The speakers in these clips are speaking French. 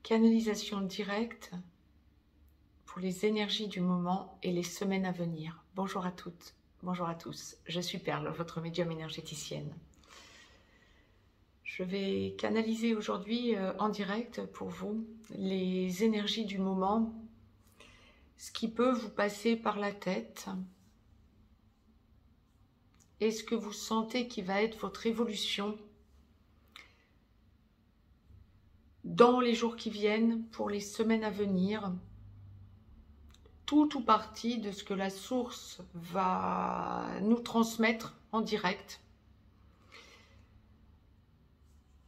Canalisation directe pour les énergies du moment et les semaines à venir. Bonjour à toutes, bonjour à tous. Je suis Perle, votre médium énergéticienne. Je vais canaliser aujourd'hui en direct pour vous les énergies du moment, ce qui peut vous passer par la tête et ce que vous sentez qui va être votre évolution dans les jours qui viennent, pour les semaines à venir, tout ou partie de ce que la source va nous transmettre en direct.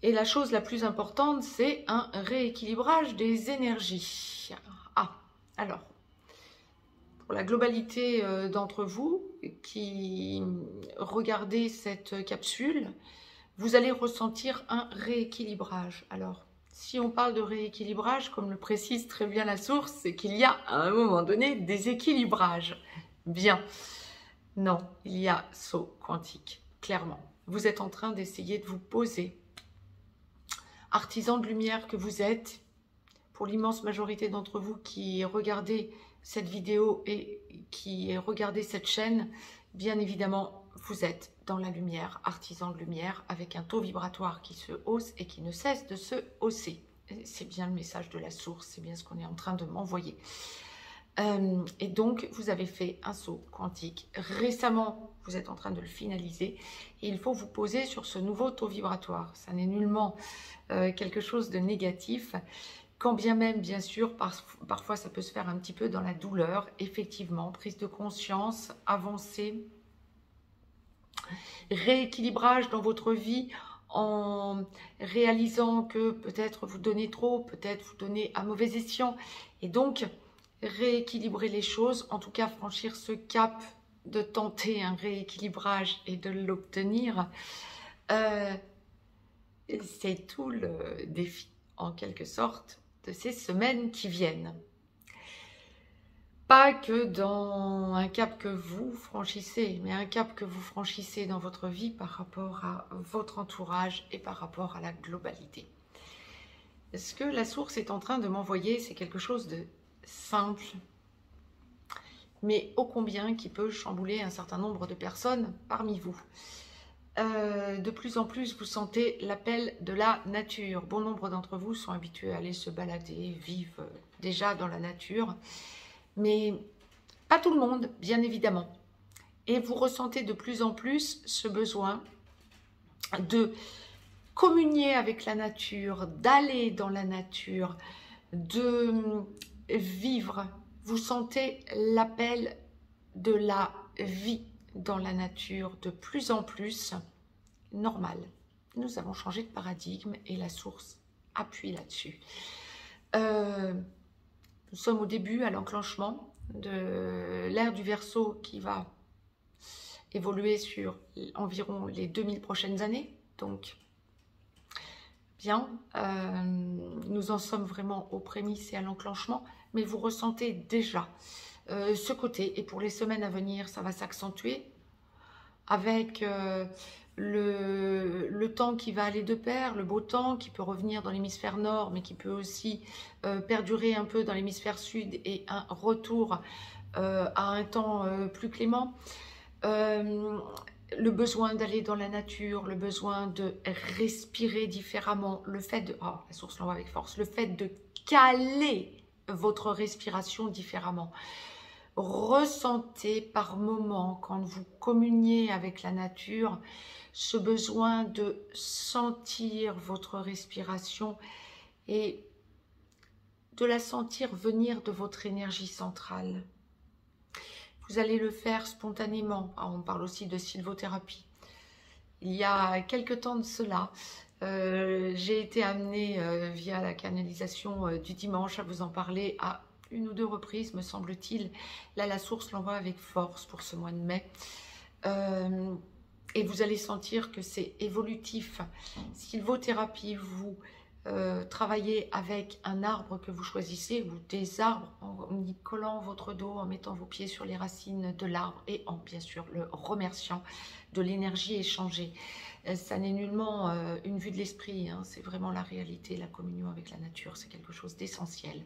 Et la chose la plus importante, c'est un rééquilibrage des énergies. Alors, pour la globalité d'entre vous qui regardez cette capsule, vous allez ressentir un rééquilibrage. Alors, si on parle de rééquilibrage, comme le précise très bien la source, c'est qu'il y a à un moment donné des équilibrages. Bien. Non, il y a saut quantique, clairement. Vous êtes en train d'essayer de vous poser. Artisan de lumière que vous êtes, pour l'immense majorité d'entre vous qui regardez cette vidéo et qui regardez cette chaîne, bien évidemment, vous êtes dans la lumière, artisan de lumière, avec un taux vibratoire qui se hausse et qui ne cesse de se hausser. C'est bien le message de la source, c'est bien ce qu'on est en train de m'envoyer. Et donc, vous avez fait un saut quantique. Récemment, vous êtes en train de le finaliser. Et il faut vous poser sur ce nouveau taux vibratoire. Ça n'est nullement quelque chose de négatif. Quand bien même, bien sûr, parfois ça peut se faire un petit peu dans la douleur. Effectivement, prise de conscience, avancée, rééquilibrage dans votre vie en réalisant que peut-être vous donnez trop, peut-être vous donnez à mauvais escient. Et donc, rééquilibrer les choses, en tout cas franchir ce cap de tenter un rééquilibrage et de l'obtenir, c'est tout le défi, en quelque sorte, de ces semaines qui viennent. Pas que dans un cap que vous franchissez, mais un cap que vous franchissez dans votre vie par rapport à votre entourage et par rapport à la globalité. Ce que la source est en train de m'envoyer, c'est quelque chose de simple, mais ô combien qui peut chambouler un certain nombre de personnes parmi vous. De plus en plus, vous sentez l'appel de la nature. Bon nombre d'entre vous sont habitués à aller se balader, vivent déjà dans la nature, mais pas tout le monde, bien évidemment. Et vous ressentez de plus en plus ce besoin de communier avec la nature, d'aller dans la nature, de vivre. Vous sentez l'appel de la vie dans la nature de plus en plus normal. Nous avons changé de paradigme et la source appuie là-dessus. Nous sommes au début, à l'enclenchement de l'ère du Verseau qui va évoluer sur environ les 2000 prochaines années. Donc, bien, nous en sommes vraiment aux prémices et à l'enclenchement, mais vous ressentez déjà ce côté. Et pour les semaines à venir, ça va s'accentuer avec le temps qui va aller de pair, le beau temps qui peut revenir dans l'hémisphère nord, mais qui peut aussi perdurer un peu dans l'hémisphère sud, et un retour à un temps plus clément. Le besoin d'aller dans la nature, le besoin de respirer différemment, le fait de... Oh, la source l'envoie avec force. Le fait de caler votre respiration différemment. Ressentez par moments, quand vous communiez avec la nature, ce besoin de sentir votre respiration et de la sentir venir de votre énergie centrale. Vous allez le faire spontanément. On parle aussi de sylvothérapie. Il y a quelque temps de cela, j'ai été amenée via la canalisation du dimanche à vous en parler à une ou deux reprises, me semble-t-il. Là, la source l'envoie avec force pour ce mois de mai. Et vous allez sentir que c'est évolutif. Sylvothérapie vous travailler avec un arbre que vous choisissez ou des arbres en y collant votre dos, en mettant vos pieds sur les racines de l'arbre et en bien sûr le remerciant de l'énergie échangée. Ça n'est nullement une vue de l'esprit, hein, c'est vraiment la réalité, la communion avec la nature, c'est quelque chose d'essentiel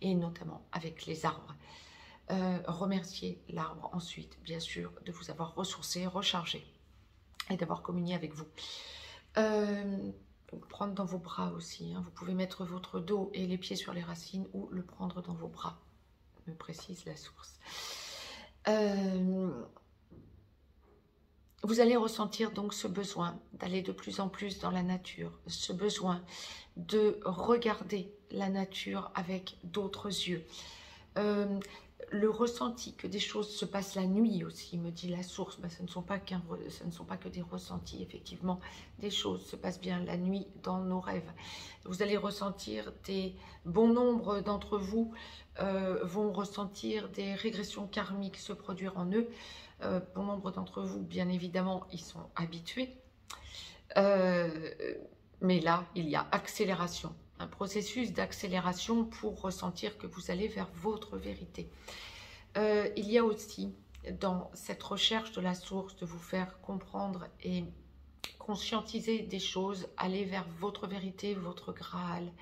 et notamment avec les arbres. Remerciez l'arbre ensuite, bien sûr, de vous avoir ressourcé, rechargé et d'avoir communié avec vous. Prendre dans vos bras aussi, hein. Vous pouvez mettre votre dos et les pieds sur les racines ou le prendre dans vos bras, me précise la source. Vous allez ressentir donc ce besoin d'aller de plus en plus dans la nature, ce besoin de regarder la nature avec d'autres yeux. Le ressenti que des choses se passent la nuit aussi, me dit la source, ce ne sont pas que des ressentis, effectivement, des choses se passent bien la nuit dans nos rêves. Vous allez ressentir bon nombre d'entre vous vont ressentir des régressions karmiques se produire en eux. Bon nombre d'entre vous, bien évidemment, ils sont habitués. Mais là, il y a accélération. Un processus d'accélération pour ressentir que vous allez vers votre vérité. Il y a aussi dans cette recherche de la source de vous faire comprendre et conscientiser des choses, aller vers votre vérité, votre Graal.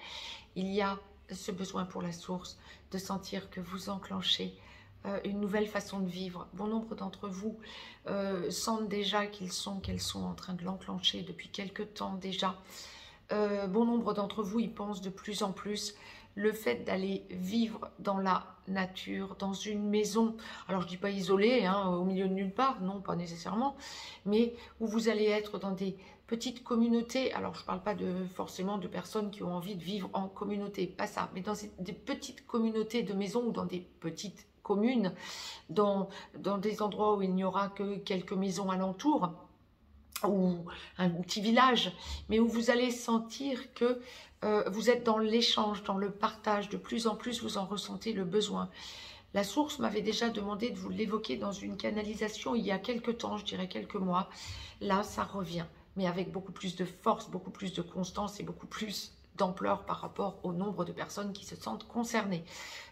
Il y a ce besoin pour la source de sentir que vous enclenchez une nouvelle façon de vivre. Bon nombre d'entre vous sentent déjà qu'elles sont en train de l'enclencher depuis quelque temps déjà. Bon nombre d'entre vous y pensent de plus en plus. Le fait d'aller vivre dans la nature, dans une maison, alors je ne dis pas isolée, hein, au milieu de nulle part, non, pas nécessairement, mais où vous allez être dans des petites communautés. Alors je ne parle pas forcément de personnes qui ont envie de vivre en communauté, pas ça, mais dans des petites communautés de maisons ou dans des petites communes, dans des endroits où il n'y aura que quelques maisons alentours, ou un petit village, mais où vous allez sentir que vous êtes dans l'échange, dans le partage. De plus en plus, vous en ressentez le besoin. La source m'avait déjà demandé de vous l'évoquer dans une canalisation il y a quelques temps, je dirais quelques mois. Là, ça revient, mais avec beaucoup plus de force, beaucoup plus de constance et beaucoup plus d'ampleur par rapport au nombre de personnes qui se sentent concernées.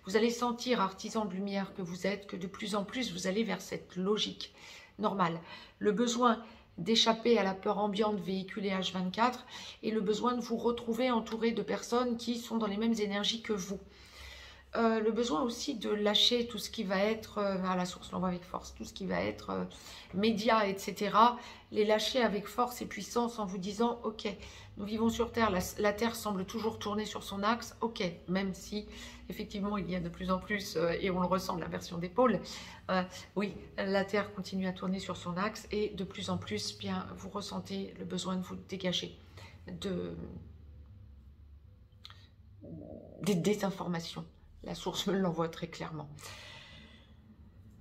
Vous allez sentir, artisan de lumière que vous êtes, que de plus en plus, vous allez vers cette logique normale. Le besoin d'échapper à la peur ambiante véhiculée H24 et le besoin de vous retrouver entouré de personnes qui sont dans les mêmes énergies que vous. Le besoin aussi de lâcher tout ce qui va être, à la source l'envoie avec force, tout ce qui va être médias, etc. Les lâcher avec force et puissance en vous disant, ok, nous vivons sur Terre, la Terre semble toujours tourner sur son axe, ok, même si effectivement il y a de plus en plus, et on le ressent de l'inversion des pôles, oui, la Terre continue à tourner sur son axe et de plus en plus, bien, vous ressentez le besoin de vous dégager des désinformations. La source me l'envoie très clairement.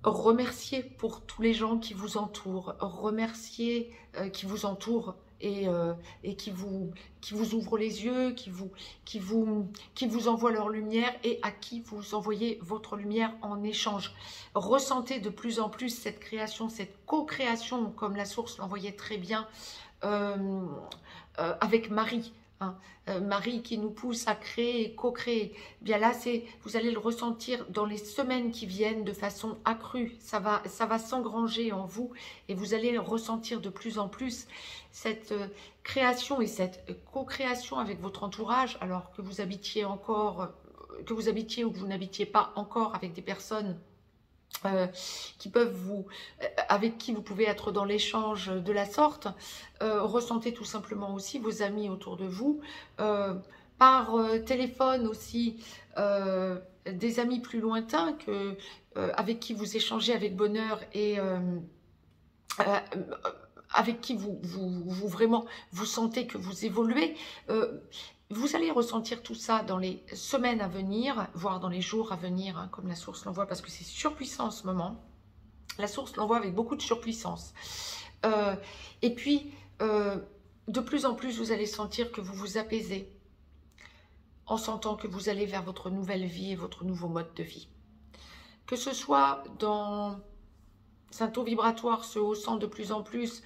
Remerciez pour tous les gens qui vous entourent. Remerciez qui vous entourent et qui vous ouvrent les yeux, qui vous envoient leur lumière et à qui vous envoyez votre lumière en échange. Ressentez de plus en plus cette création, cette co-création, comme la source l'envoyait très bien avec Marie. Marie qui nous pousse à créer et co-créer. Bien là, vous allez le ressentir dans les semaines qui viennent de façon accrue. Ça va s'engranger en vous et vous allez ressentir de plus en plus cette création et cette co-création avec votre entourage, alors que vous habitiez ou que vous n'habitiez pas encore avec des personnes avec qui vous pouvez être dans l'échange de la sorte. Ressentez tout simplement aussi vos amis autour de vous, par téléphone aussi, des amis plus lointains avec qui vous échangez avec bonheur et avec qui vous sentez que vous évoluez. Vous allez ressentir tout ça dans les semaines à venir, voire dans les jours à venir, hein, comme la source l'envoie, parce que c'est surpuissant en ce moment. La source l'envoie avec beaucoup de surpuissance. Et puis, de plus en plus, vous allez sentir que vous vous apaisez en sentant que vous allez vers votre nouvelle vie et votre nouveau mode de vie. Que ce soit dans un taux vibratoire se haussant de plus en plus,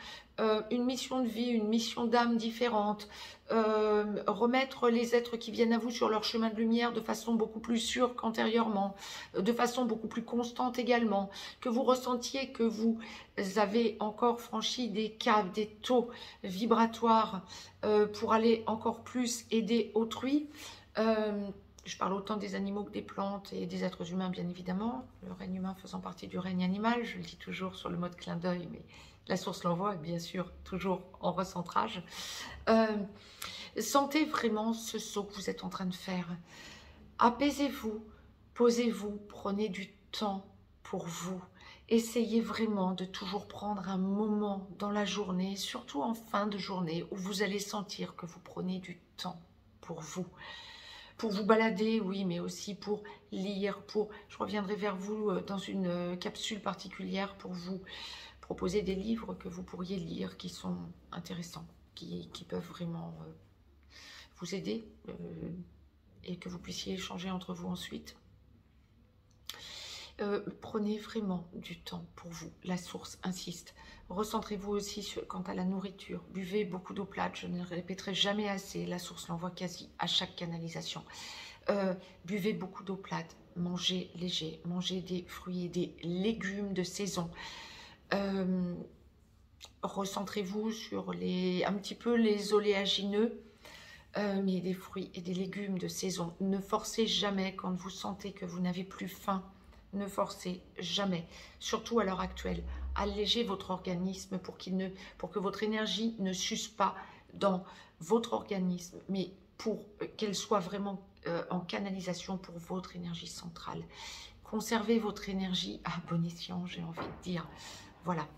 une mission de vie, une mission d'âme différente, remettre les êtres qui viennent à vous sur leur chemin de lumière de façon beaucoup plus sûre qu'antérieurement, de façon beaucoup plus constante également, que vous ressentiez que vous avez encore franchi des caves, des taux vibratoires pour aller encore plus aider autrui. Je parle autant des animaux que des plantes et des êtres humains, bien évidemment. Le règne humain faisant partie du règne animal, je le dis toujours sur le mode clin d'œil, mais la source l'envoie, et bien sûr, toujours en recentrage. Sentez vraiment ce saut que vous êtes en train de faire. Apaisez-vous, posez-vous, prenez du temps pour vous. Essayez vraiment de toujours prendre un moment dans la journée, surtout en fin de journée, où vous allez sentir que vous prenez du temps pour vous. Pour vous balader, oui, mais aussi pour lire, je reviendrai vers vous dans une capsule particulière pour vous proposer des livres que vous pourriez lire, qui sont intéressants, qui peuvent vraiment vous aider et que vous puissiez échanger entre vous ensuite. Prenez vraiment du temps pour vous. La source insiste. Recentrez-vous aussi quant à la nourriture. Buvez beaucoup d'eau plate. Je ne le répéterai jamais assez. La source l'envoie quasi à chaque canalisation. Buvez beaucoup d'eau plate. Mangez léger. Mangez des fruits et des légumes de saison. Recentrez-vous sur un petit peu les oléagineux. Mais des fruits et des légumes de saison. Ne forcez jamais quand vous sentez que vous n'avez plus faim. Ne forcez jamais, surtout à l'heure actuelle. Allégez votre organisme pour que votre énergie ne s'use pas dans votre organisme, mais pour qu'elle soit vraiment en canalisation pour votre énergie centrale. Conservez votre énergie à bon escient, j'ai envie de dire. Voilà.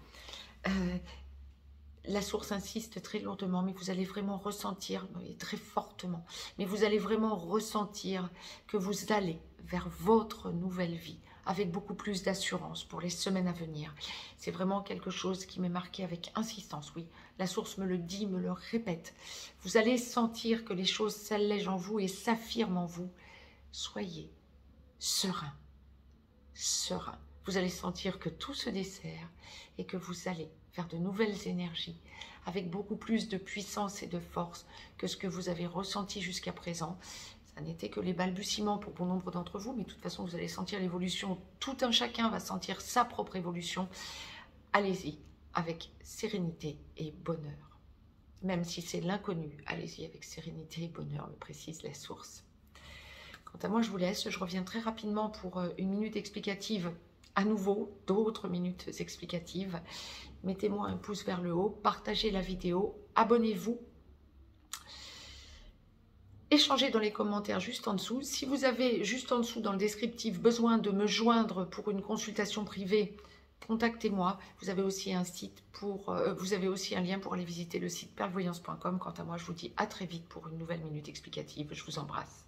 La source insiste très lourdement, mais vous allez vraiment ressentir, très fortement, mais vous allez vraiment ressentir que vous allez vers votre nouvelle vie, avec beaucoup plus d'assurance pour les semaines à venir. C'est vraiment quelque chose qui m'est marqué avec insistance, oui. La source me le dit, me le répète. Vous allez sentir que les choses s'allègent en vous et s'affirment en vous. Soyez serein, serein. Vous allez sentir que tout se dessert et que vous allez vers de nouvelles énergies avec beaucoup plus de puissance et de force que ce que vous avez ressenti jusqu'à présent. Ça n'était que les balbutiements pour bon nombre d'entre vous, mais de toute façon, vous allez sentir l'évolution. Tout un chacun va sentir sa propre évolution. Allez-y avec sérénité et bonheur. Même si c'est l'inconnu, allez-y avec sérénité et bonheur, me précise la source. Quant à moi, je vous laisse. Je reviens très rapidement pour une minute explicative. À nouveau, d'autres minutes explicatives. Mettez-moi un pouce vers le haut, partagez la vidéo, abonnez-vous. Échangez dans les commentaires juste en dessous. Si vous avez juste en dessous dans le descriptif besoin de me joindre pour une consultation privée, contactez-moi. Vous avez aussi un site vous avez aussi un lien pour aller visiter le site perlevoyance.com. Quant à moi, je vous dis à très vite pour une nouvelle minute explicative. Je vous embrasse.